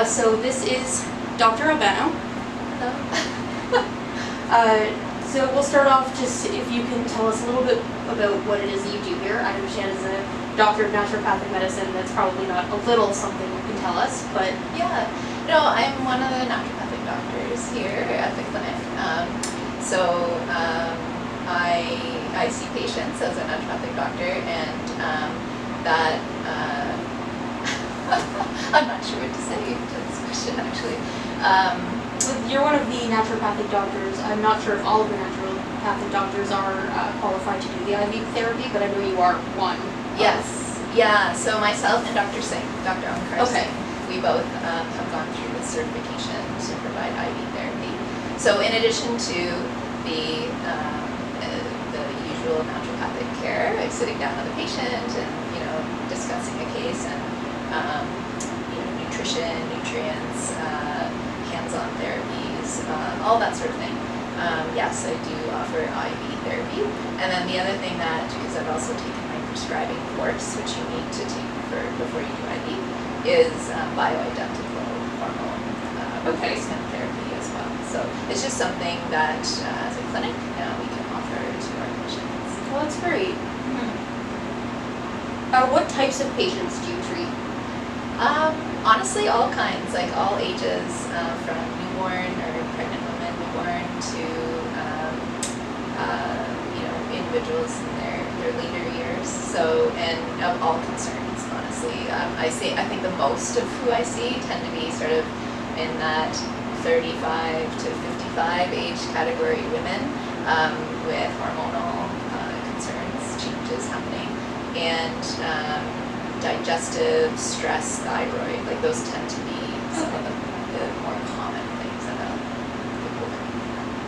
So this is Dr. Albano. So we'll start off just if you can tell us a little bit about what it is that you do here. I understand as a doctor of naturopathic medicine, that's probably not a little something you can tell us, but... Yeah, no, I'm one of the naturopathic doctors here at the clinic. I see patients as a naturopathic doctor, and that I'm not sure what to say to this question actually. You're one of the naturopathic doctors. I'm not sure if all of the naturopathic doctors are qualified to do the IV therapy, but I know you are one. Yes, yeah, so myself and Dr. Singh, Dr. Omkar Okay. Singh, we both have gone through the certification to provide IV therapy. So in addition to the usual naturopathic care, like sitting down with the patient and discussing a case and nutrition, nutrients, hands-on therapies, all that sort of thing. Yes, I do offer IV therapy. And then the other thing that, because I've also taken my prescribing course, which you need to take before you do IV, is bioidentical hormone replacement therapy as well. So it's just something that as a clinic we can offer to our patients. Well, that's great. What types of patients do you treat? Honestly, all kinds, like all ages, from newborn or pregnant women, newborn to individuals in their later years. So, and of all concerns, honestly. I think the most of who I see tend to be sort of in that 35 to 55 age category women with hormonal concerns, changes happening, and digestive, stress, thyroid, like those tend to be some of the more common things that people come.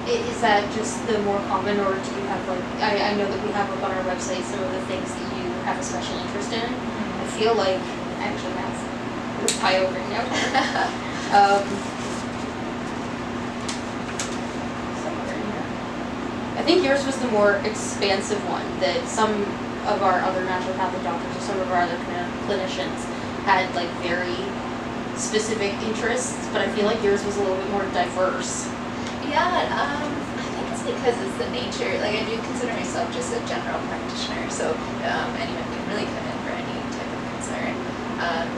Is that just the more common, or do you have I know that we have up on our website some of the things that you have a special interest in. I feel like I actually have your pie over now. Somewhere in here. I think yours was the more expansive one, that some of our other naturopathic doctors or some of our other clinicians had like very specific interests, but I feel like yours was a little bit more diverse. Yeah, I think it's because it's the nature, like I do consider myself just a general practitioner, so anyone can really come in for any type of concern.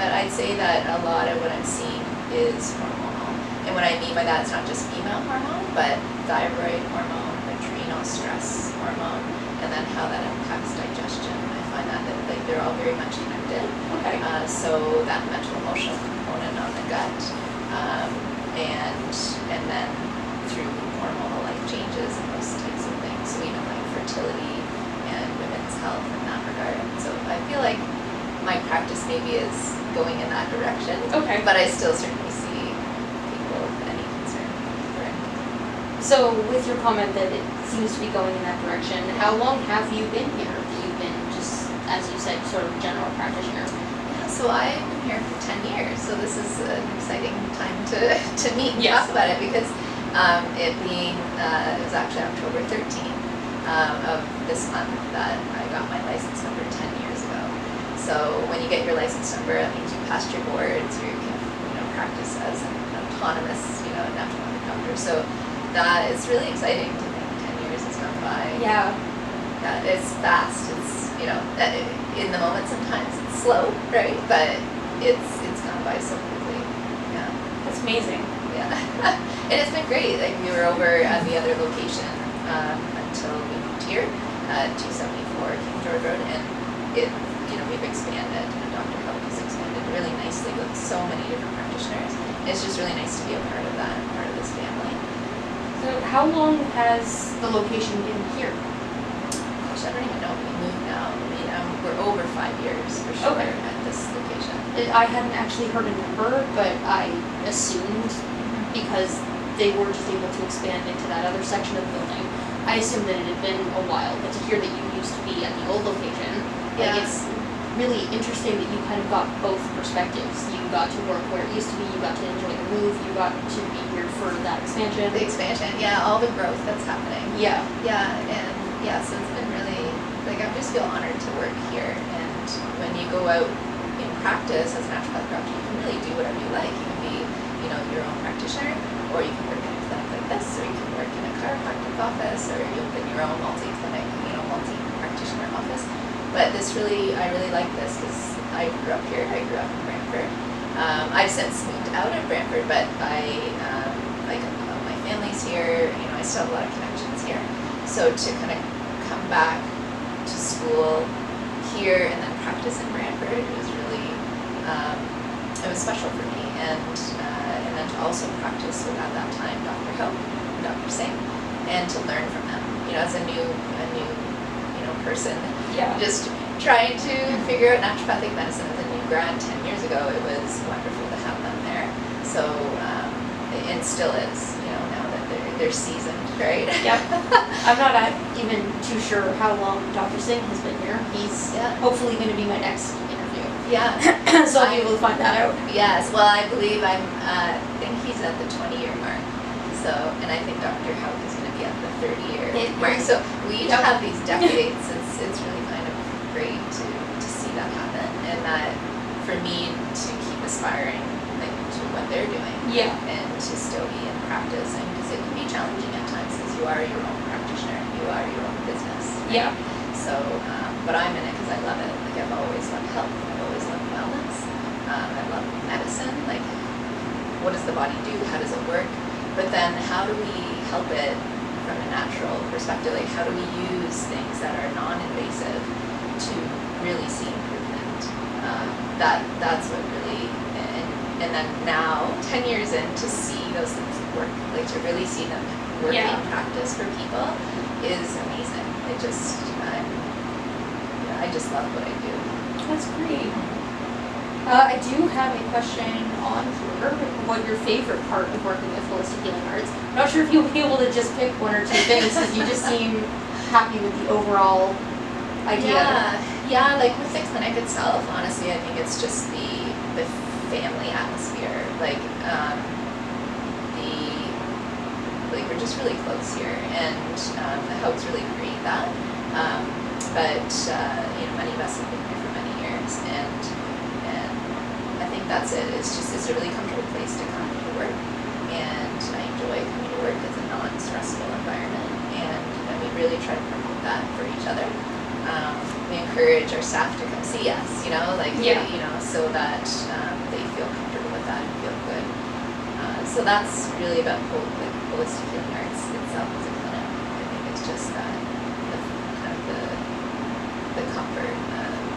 But I'd say that a lot of what I'm seeing is hormonal. And what I mean by that is not just female hormone, but thyroid hormone, adrenal stress hormone, and then how that impacts digestion. I find that like they're all very much connected. Okay. So that mental emotional component on the gut, and then through hormonal like changes and those types of things. So even like fertility and women's health in that regard. So I feel like my practice maybe is going in that direction. Okay. But I still certainly see people with any concern for it. So with your comment that it seems to be going in that direction, how long have you been here? You've been just, as you said, sort of general practitioner. Yeah, so I've been here for 10 years. So this is an exciting time to meet and talk about it, because it being, it was actually October 13th of this month that I got my license number 10 years ago. So when you get your license number, that means you passed your boards, or you can practice as an autonomous naturopathic doctor. So that is really exciting to think 10 years has gone by. Yeah. It's fast. It's in the moment sometimes it's slow, right? But it's gone by so quickly. Yeah. That's amazing. Yeah. And it's been great. Like we were over at the other location until we moved here, 274 King George Road, and we've expanded. Dr. Help has expanded really nicely with so many different practitioners. It's just really nice to be a part of that, part of this family. So how long has the location been here? Gosh, I don't even know if we moved now. We're over 5 years for sure at this location. I hadn't actually heard a number, but I assumed because they were just able to expand into that other section of the building, I assumed that it had been a while. But to hear that you used to be at the old location, it's really interesting that you kind of got both perspectives. You got to work where it used to be, you got to enjoy the move, you got to be here for that expansion. The expansion, yeah, all the growth that's happening. Yeah. Yeah, and so it's been really, like I just feel honored to work here. And when you go out in practice as a naturopathic doctor, you can really do whatever you like. You can be, your own practitioner, or you can work in a clinic like this, or you can work in a chiropractic office, or you open your own multi-clinic, multi-practitioner office. But I really like this because I grew up here. I grew up in Brantford. I've since moved out of Brantford, but my family's here. I still have a lot of connections here. So to kind of come back to school here and then practice in Brantford was really it was special for me, and then to also practice with at that time Dr. Ho, Dr. Singh, and to learn from them. As a new person, just trying to figure out naturopathic medicine as a new grad 10 years ago. It was wonderful to have them there. So and still is, now that they're seasoned, right? Yep. I'm not even too sure how long Dr. Singh has been here. He's hopefully going to be my next interview. Yeah. So I'll be able to find that out. Yes. Well, I believe I think he's at the 20-year mark. So, and I think Dr. Houck is going to be at the 30-year mark. So we each have these decades. It's really kind of great to see that happen, and that for me to keep aspiring to what they're doing. Yeah. And to still be in practice, and because it can be challenging at times because you are your own practitioner, you are your own business. Right? Yeah. So, but I'm in it because I love it. I've always loved health. I've always loved wellness. I love medicine. What does the body do? How does it work? But then how do we help it from a natural perspective? How do we use things that are non-invasive to really see improvement? That's what really, and then now, 10 years in, to see those things work, to really see them work in practice for people is amazing. I just love what I do. That's great. I do have a question on here. What your favorite part of working with holistic healing arts? I'm not sure if you'll be able to just pick one or two things because you just seem happy with the overall idea. Yeah. With the clinic itself, honestly, I think it's just the family atmosphere. We're just really close here, and the Hopes really create that. But many of us have been here for many years, and I think that's it. It's a really comfortable place to come to work, and I enjoy coming to work. It's a non-stressful environment, and we really try to promote that for each other. We encourage our staff to come see us, so that they feel comfortable with that and feel good. So that's really about holistic healing arts itself as a clinic. I think it's just that the comfort,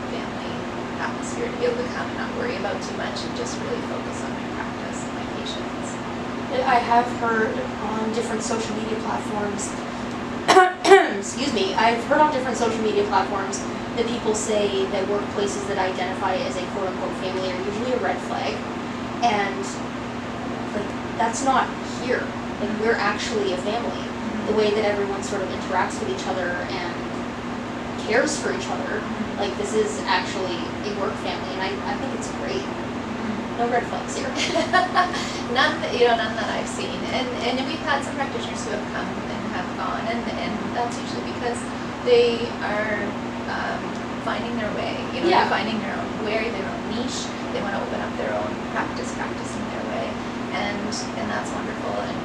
family atmosphere to be able to come and not worry about too much and just really focus on my practice and my patients. I have heard on different social media platforms, excuse me, I've heard on different social media platforms that people say that workplaces that identify as a quote-unquote family are usually a red flag, and that's not here. We're actually a family. The way that everyone sort of interacts with each other and cares for each other, this is actually a work family, and I think it's great. No red flags here. None that I've seen, and we've had some practitioners who have come and have gone, and that's usually because they are finding their way. They're finding their own way, their own niche. They want to open up their own practicing their way, and that's wonderful. And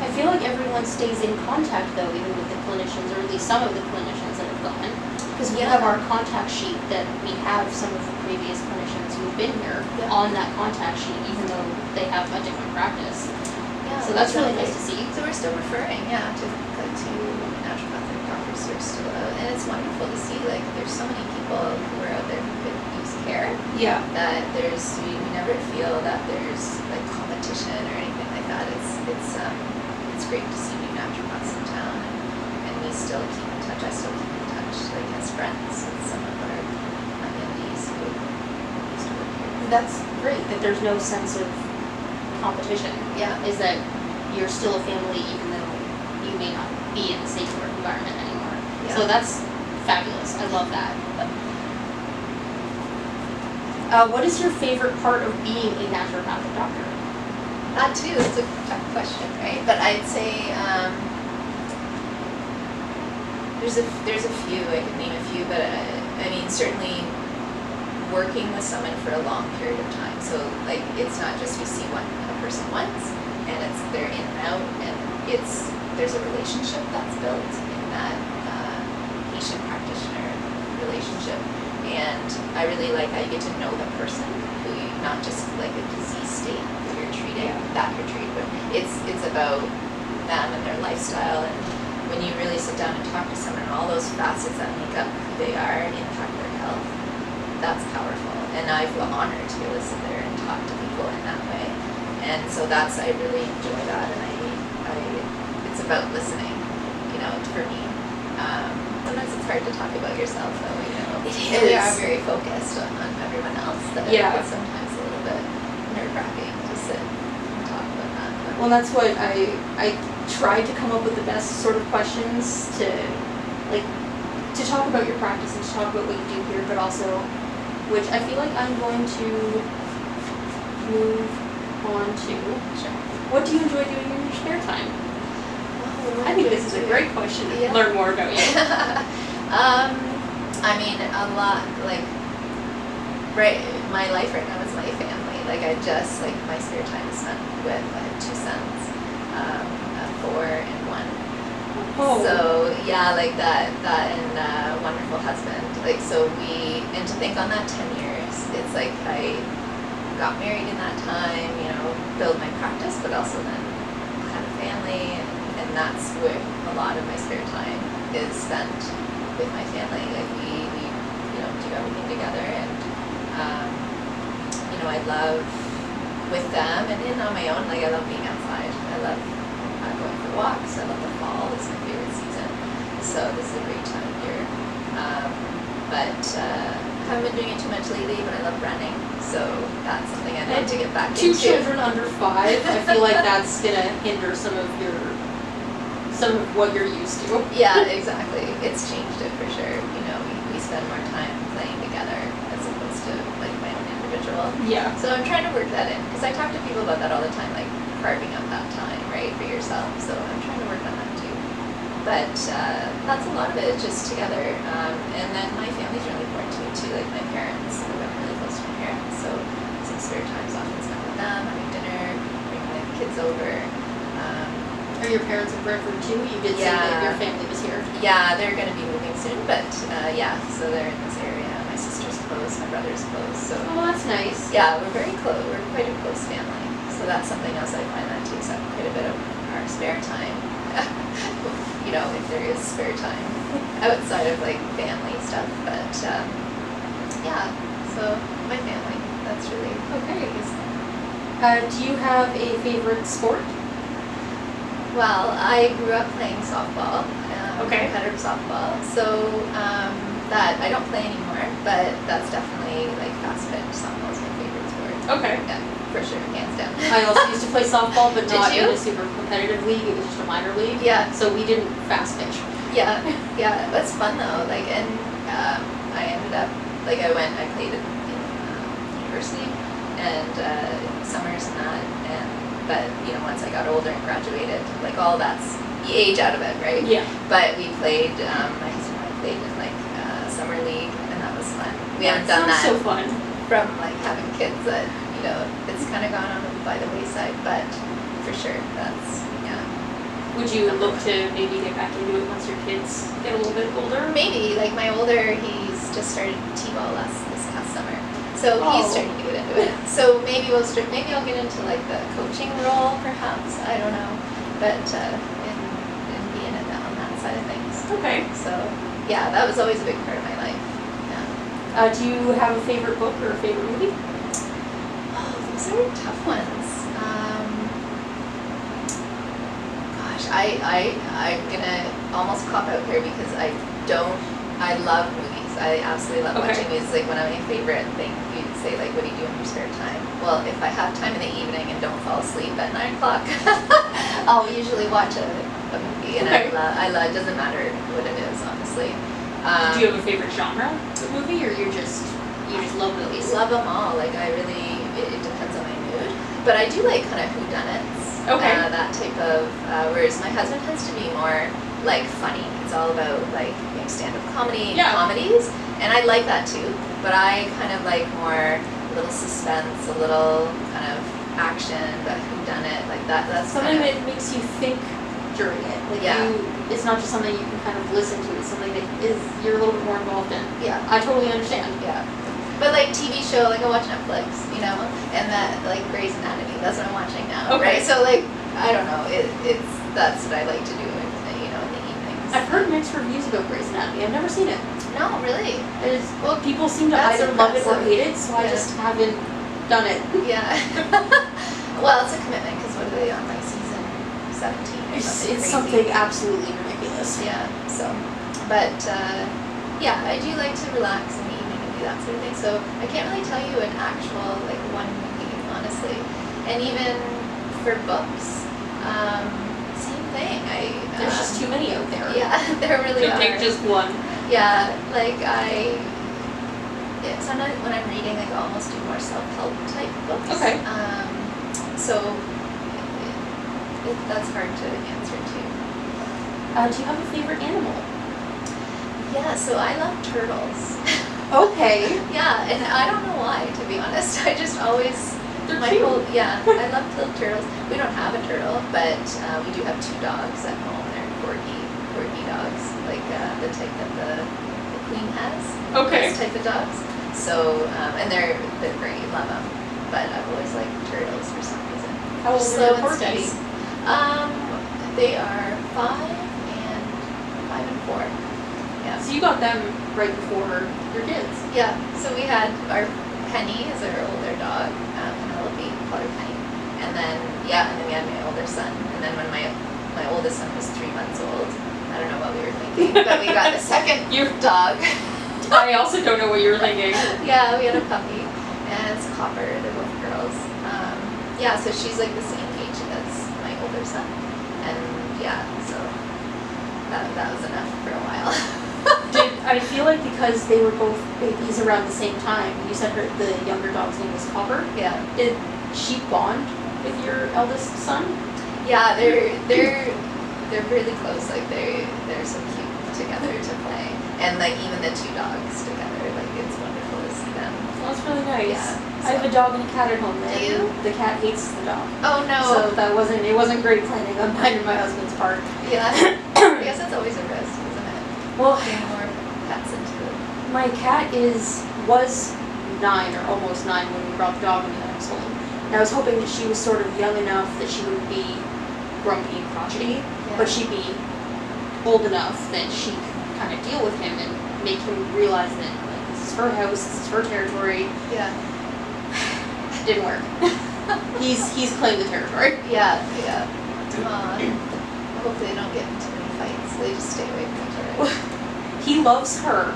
I feel like everyone stays in contact though, even with the clinicians, or at least some of the clinicians that have gone. Because we have our contact sheet that we have some of the previous clinicians who've been here on that contact sheet, even though they have a different practice. Yeah, so that's really nice to see. So we're still referring, to naturopathic doctors who are still out, and it's wonderful to see. There's so many people who are out there who could use care. Yeah. That we never feel that there's competition or anything like that. It's great to see new naturopaths in town, and we still keep in touch. I still keep in touch, as friends with some of our MDs who used to work here. That's great that there's no sense of competition. Yeah. Is that you're still a family even though you may not be in the same work environment anymore. Yeah. So that's fabulous. I love that. What is your favorite part of being a naturopathic doctor? That too is a tough question, right? But I'd say there's a few. I could name a few, but certainly working with someone for a long period of time. So like it's not just you see a person once and they're in and out, and there's a relationship that's built in that patient practitioner relationship. And I really like how you get to know the person, not just like a disease state that you're treating, but it's about them and their lifestyle. And when you really sit down and talk to someone, all those facets that make up who they are and impact their health, that's powerful. And I feel honored to be able to sit there and talk to people in that way. And so I really enjoy that, and it's about listening, for me. Sometimes it's hard to talk about yourself, though, It We are is. very focused on everyone else, that it's sometimes a little bit nerve-wracking to sit and talk about that. But Well, that's what I tried to come up with the best sort of questions to talk about your practice and to talk about what you do here, but also, which I feel like I'm going to move on to. sure. What do you enjoy doing in your spare time? I think this is a great question to Yeah. learn more about you. I mean, a lot, my life right now is my family. My spare time is spent with, I have 2 sons, a 4 and 1. Oh. So, yeah, that and a wonderful husband. And to think on that 10 years, it's like I got married in that time, build my practice, but also then had a family, and that's where a lot of my spare time is spent with my family. We do everything together, and I love with them, and then on my own, I love being outside. I love going for walks. I love the fall. It's my favorite season. So this is a great time of year. But I haven't been doing it too much lately, but I love running. So that's something I need to get back into. 2 children under 5. I feel like that's gonna hinder some of what you're used to. Yeah, exactly. It's changed it for sure. We spend more time playing together as opposed to my own individual. Yeah. So I'm trying to work that in, because I talk to people about that all the time, carving out that time, right, for yourself. So I'm trying to work on that too. But that's a lot of it, just together. And then my family's really important to me too, my parents. I've been really close to my parents, so some spare time's often spent with them, having dinner, bringing my kids over. Are your parents in Brantford too? You did say that your family was here. Yeah, they're going to be moving soon, but so they're in this area. My sister's close, my brother's close, so. Oh, that's nice. Yeah, we're very close. We're quite a close family. So that's something else I find that takes up quite a bit of our spare time. If there is spare time outside of family stuff. But so my family, that's really Okay. nice. Do you have a favorite sport? Well, I grew up playing softball, Okay. competitive softball. So that I don't play anymore, but that's definitely fast pitch. Softball is my favorite sport. Okay. Yeah, for sure, hands down. I also used to play softball, but Did not in you? a super competitive league. It was just a minor league. Yeah. So we didn't fast pitch. Yeah, that's fun though. And I ended up I played in university and summers and that, but once I got older and graduated, all that's you age out of it, right? Yeah. But we played. My husband and I played in summer league, and that was fun. We haven't done that So fun. from having kids. That it's kind of gone on by the wayside, but for sure that's Would you look to maybe get back into it once your kids get a little bit older? Maybe, my older, he's just started T-ball this past summer. So he's starting to get into it. So maybe maybe I'll get into the coaching role perhaps, I don't know. But in being on that side of things. Okay. So yeah, that was always a big part of my life. Yeah. Do you have a favorite book or a favorite movie? Oh, those are tough ones. I'm gonna almost cop out here because I love movies. I absolutely love watching movies. One of my favorite things, you'd say, what do you do in your spare time? Well, if I have time in the evening and don't fall asleep at 9 o'clock, I'll usually watch a movie. And I love, it doesn't matter what it is, honestly. Do you have a favorite genre of movie, or you just love movies? Love them all. It depends on my mood. But I do kind of whodunits. Okay. That type of, whereas my husband tends to be more funny. It's all about stand-up comedy and comedies, and I like that too. But I kind of like more a little suspense, a little kind of action, but whodunit, like that. That's something kind that makes you think during it. Like Yeah. it's not just something you can kind of listen to. It's something that you're a little bit more involved in. Yeah. I totally understand. Yeah. But like TV show, like I watch Netflix, you know, and that like Grey's Anatomy, that's what I'm watching now. Okay. Right? So like I don't know, that's what I like to do in the evenings. I've heard mixed reviews about Grey's Anatomy. I've never seen it. No, really. Well, people seem to That's either love it or impressive. hate it, so I Yeah. just haven't done it. Yeah. Well, it's a commitment because what are they on, like season 17 or It's something crazy? something absolutely ridiculous. Yeah. So, but yeah, I do like to relax in the evening and do that sort of thing. So I can't really tell you an actual like one movie, honestly. And even for books, same thing. There's just too many out there. Yeah, there really To are. pick just one. Yeah, like sometimes when I'm reading, like I'll almost do more self-help type books. Okay. So that's hard to answer too. Do you have a favorite animal? Yeah, so I love turtles. Okay. Yeah, and I don't know why, to be honest. I just always They're my cute. whole I love little turtles. We don't have a turtle, but we do have 2 dogs at home. They're corgi dogs, like the type that the queen has. Okay. Those type of dogs. So and they're great, love them. But I've always liked turtles for some reason. How old Slow are your and steady. corgis? They are 5 and 4. Yeah. So you got them right before your kids. Yeah. So we had our Penny is our older dog, Penelope, called her Penny, and then we had my older son, and then when my oldest son was 3 months old, I don't know what we were thinking, but we got a second dog. I also don't know what you were thinking. Yeah, we had a puppy, and it's Copper. They're both girls. Yeah, so she's like the same age as my older son, and yeah, so that was enough for a while. I feel like because they were both babies around the same time, you said the younger dog's name was Copper. Yeah. Did she bond with your eldest son? Yeah, they're really close. Like they're so cute together to play, and like even the 2 dogs together, like it's wonderful to see them. Well, that's really nice. Yeah, I have a dog and a cat at home. Do you? The cat hates the dog. Oh no. So it wasn't great planning on mine and my husband's part. Yeah. I guess that's always a risk, isn't it? Well, Getting more pets into it. my cat was 9 or almost 9 when we brought the dog into the household. And I was hoping that she was sort of young enough that she wouldn't be grumpy and crotchety, but she'd be old enough that she could kind of deal with him and make him realize that like this is her house, this is her territory. Yeah. Didn't work. He's claimed the territory. Yeah. Hopefully they don't get into any fights. They just stay away from each other. He loves her.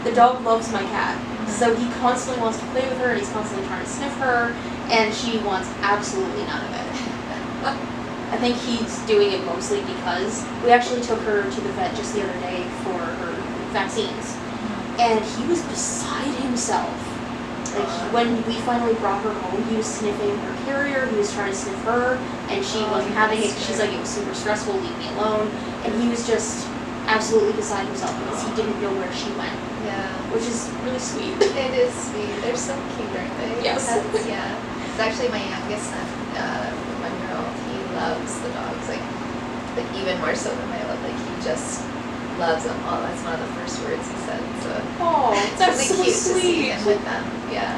The dog loves my cat. So he constantly wants to play with her and he's constantly trying to sniff her and she wants absolutely none of it. I think he's doing it mostly because we actually took her to the vet just the other day for her vaccines. And he was beside himself. Like when we finally brought her home, he was sniffing her carrier, he was trying to sniff her, and she wasn't having it. She's like, it was super stressful, leave me alone. And he was just absolutely beside himself because he didn't know where she went. Yeah. Which is really sweet. It is sweet. They're so cute, aren't they? Yes. Pets, yeah. It's actually my youngest son, 1-year-old. He loves the dogs, like even more so than my old. Like he just loves them. Oh, that's one of the first words he said. So Oh, it's that's really so cute to see sweet. him with them. Yeah.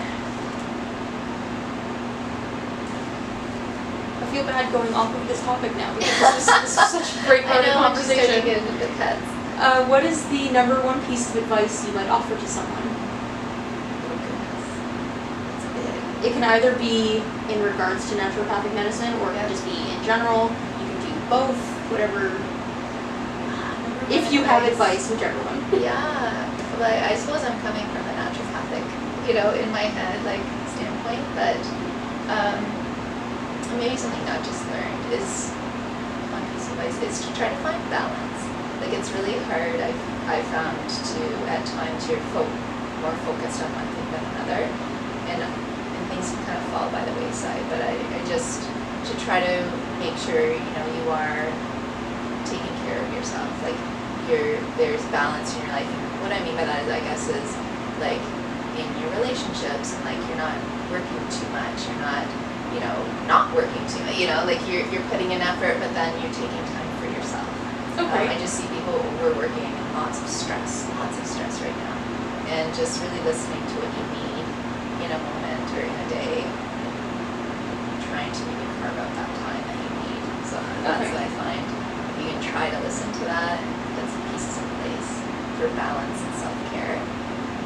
I feel bad going off of this topic now because this is such a great part of I'm just starting to conversation. get into pets. What is the number one piece of advice you might offer to someone? Oh goodness, it's big. It can either be in regards to naturopathic medicine or it can just be in general. You can do both, whatever. If you have advice, whichever one. Yeah, but I suppose I'm coming from a naturopathic, in my head, like, standpoint, but maybe something not just learned is, one piece of advice, is to try to find balance. Like, it's really hard, I've found to, at times, you're more focused on one thing than another, and things can kind of fall by the wayside, but I just, to try to make sure, you are taking care of yourself, like, there's balance in your life. And what I mean by that is, I guess, is like in your relationships, and like you're not working too much, you're not, you know, not working too much, you know, like you're putting in effort, but then you're taking time for yourself. Okay. I just see people overworking and lots of stress right now, and just really listening to what you need in a moment or in a day, and trying to maybe carve out that time that you need. So that's what I find. You can try to listen to that and put some pieces in place for balance and self-care.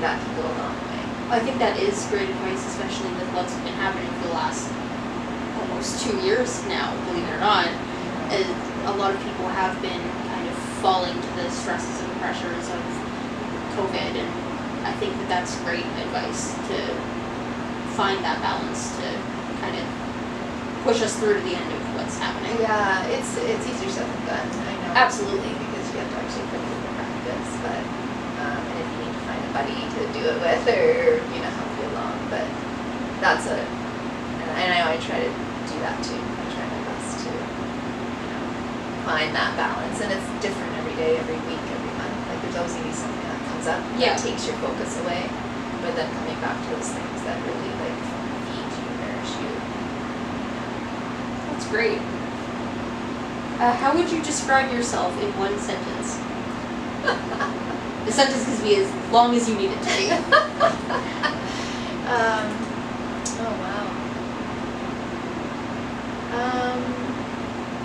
That can go a long way. I think that is great advice, especially with what's been happening for the last almost 2 years now, believe it or not. A lot of people have been kind of falling to the stresses and pressures of COVID, and I think that that's great advice to find that balance to kind of push us through to the end of what's happening. Yeah, it's easier said than done. I know. Absolutely. Because you have to actually put it into practice, but and if you need to find a buddy to do it with, or you know, help you along, but that's and I know I try to do that too. I try my best to, you know, find that balance, and it's different every day, every week, every month. Like there's always gonna be something that comes up that takes your focus away, but then coming back to those things that really like feed you, nourish you. That's great. How would you describe yourself in one sentence? The sentence can be as long as you need it to be. Oh wow.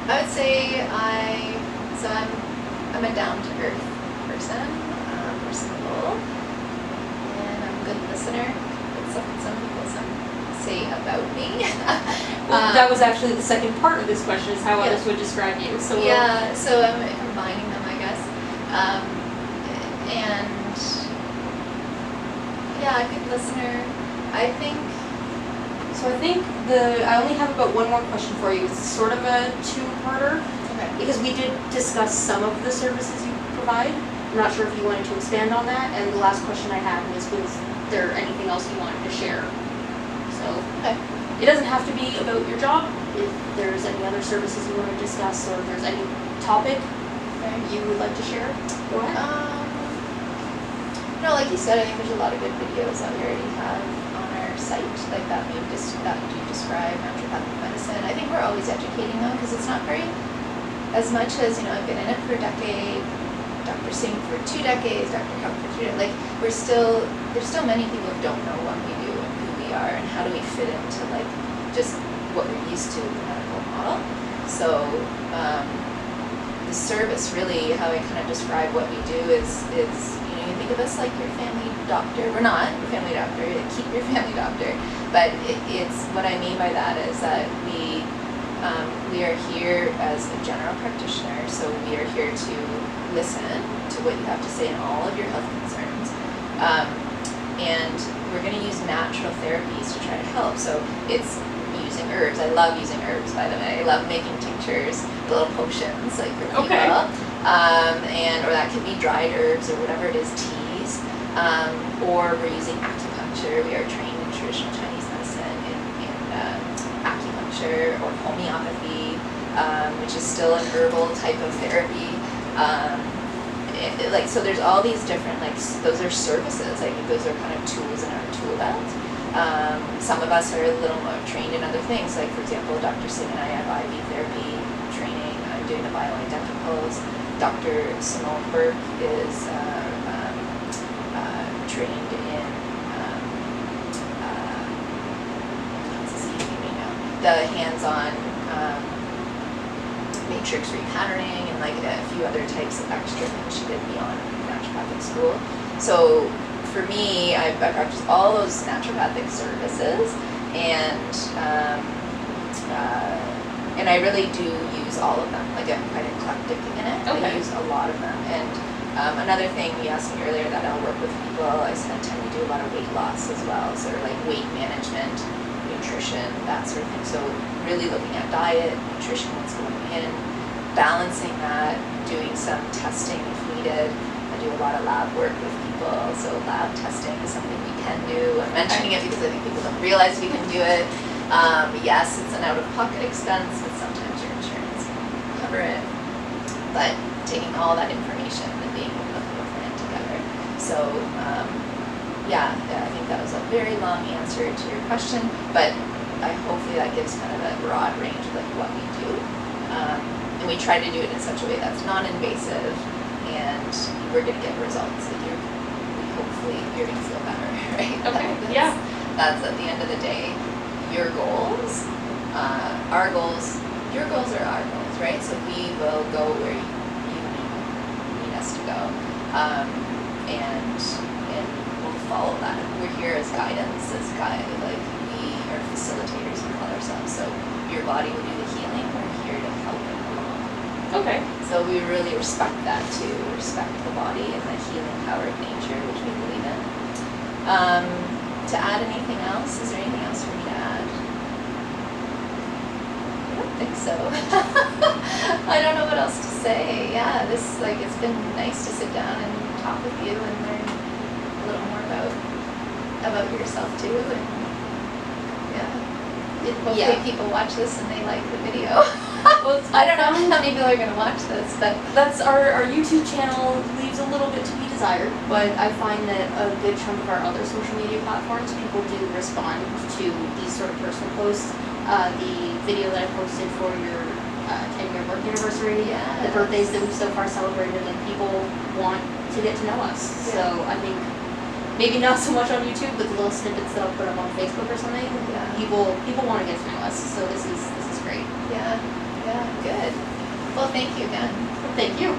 I would say I'm a down to earth person, personable, and I'm a good listener. That's something some people say about me. Well, that was actually the second part of this question, is how others would describe you. So yeah, so I'm combining them, I guess. And yeah, a good listener. I think I only have about one more question for you. It's sort of a two-parter, because we did discuss some of the services you provide. I'm not sure if you wanted to expand on that. And the last question I had was there anything else you wanted to share? So it doesn't have to be about your job. If there's any other services you want to discuss, or if there's any topic you would like to share, go ahead. No, like you said, I think there's a lot of good videos that we already have on our site, like that do describe naturopathic medicine. I think we're always educating though, because it's not very, as much as, you know, I've been in it for a decade, Dr. Singh for 2 decades, Dr. Cup for 3 decades, like there's still many people who don't know what we do and who we are and how do we fit into like just what we're used to in the medical model. So the service, really, how I kind of describe what we do is you think of us like your family doctor. We're not your family doctor. Keep your family doctor, but it's what I mean by that is that we are here as a general practitioner. So we are here to listen to what you have to say in all of your health concerns, and we're going to use natural therapies to try to help. So it's using herbs. I love using herbs, by the way. I love making tinctures, little potions, like for people. Or that could be dried herbs or whatever it is, teas. Or we're using acupuncture. We are trained in traditional Chinese medicine in acupuncture or homeopathy, which is still an herbal type of therapy. So there's all these different, like, those are services. I think those are kind of tools in our tool belt. Some of us are a little more trained in other things, like for example, Dr. Singh and I have IV therapy training. I'm doing the bioidenticals. Dr. Simone Burke is trained in the hands-on matrix repatterning and like a few other types of extra things she did beyond naturopathic school. So for me, I practice all those naturopathic services, and I really do use all of them. Like I'm quite eclectic in it. I use a lot of them. And another thing you asked me earlier that I'll work with people, I tend to do a lot of weight loss as well. So like weight management, nutrition, that sort of thing. So really looking at diet, nutrition, what's going in, balancing that, doing some testing if needed. I do a lot of lab work with people, so lab testing is something we can do. I'm mentioning it because I think people don't realize we can do it. Yes, it's an out-of-pocket expense, but sometimes your insurance can cover it. But taking all that information and being able to put it together. So yeah, I think that was a very long answer to your question, but hopefully that gives kind of a broad range of like what we do. And we try to do it in such a way that's non-invasive, and we're going to get results that hopefully you're going to feel better, right? Okay, yeah. That's at the end of the day, your goals, our goals, your goals are our goals, right? So we will go where you need us to go, and we'll follow that. We're here as guidance, like we are facilitators, we call ourselves. So your body will do the healing. We're here to help it along. Okay. So we really respect that too. Respect the body and the healing power of nature, which we believe in. To add anything else? Is there anything else for me to add? I don't think so. I don't know what else to say. Yeah, it's been nice to sit down and talk with you and learn a little more about yourself too. And yeah, hopefully people watch this and they like the video. Well, I don't know how many people are going to watch this, but that's our YouTube channel leaves a little bit to be desired, but I find that a good chunk of our other social media platforms, people do respond to these sort of personal posts. The video that I posted for your 10-year work anniversary, the birthdays that we've so far celebrated, and people want to get to know us. So I think maybe not so much on YouTube, but the little snippets that I'll put up on Facebook or something, people want to get to know us. So this is great. Yeah, good. Well, thank you again. Thank you.